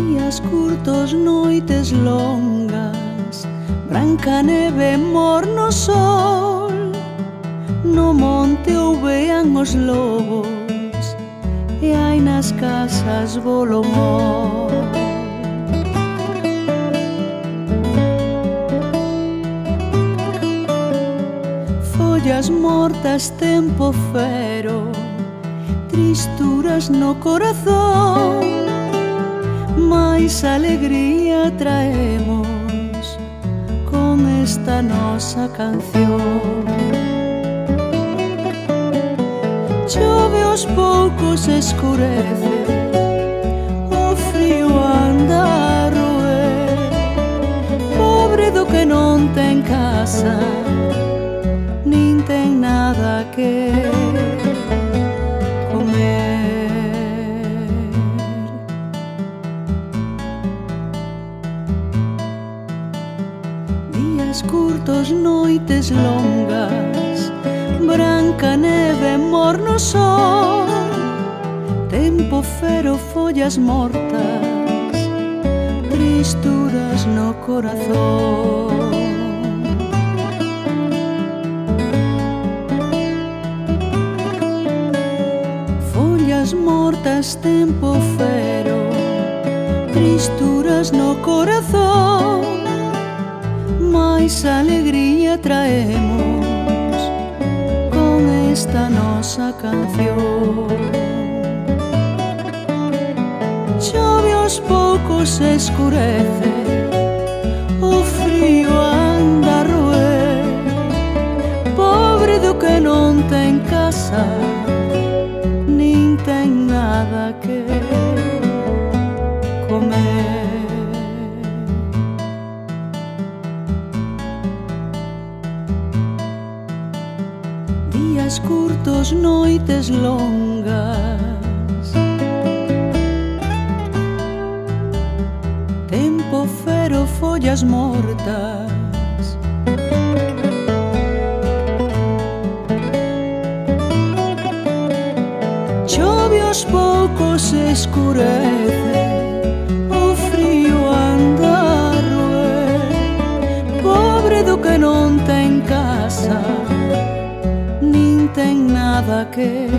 Días curtos, noites longas, branca neve, morno sol. No monte ouvean os lobos e hai nas casas bolomol. Follas mortas, tempo fero, tristuras no corazón, mais alegría traemos con esta nosa canción. Chove aos poucos, escurece, o frío anda a roer. Pobre do que non ten casa, nin ten nada que comer. Días curtos, noites longas, branca neve, morno sol. Tempo fero, follas mortas, tristuras no corazón. Follas mortas, tempo fero, tristuras no corazón, mais alegría traemos con esta nosa canción. Chove aos poucos, escurece, o frío anda a roer. Pobre do que non ten casa, nin ten nada que comer. Días curtos, noites longas, tempo fero, follas mortas. Chove aos poucos, escurece, o frío anda a roer. Pobre do que non ten casa, nin ten nada que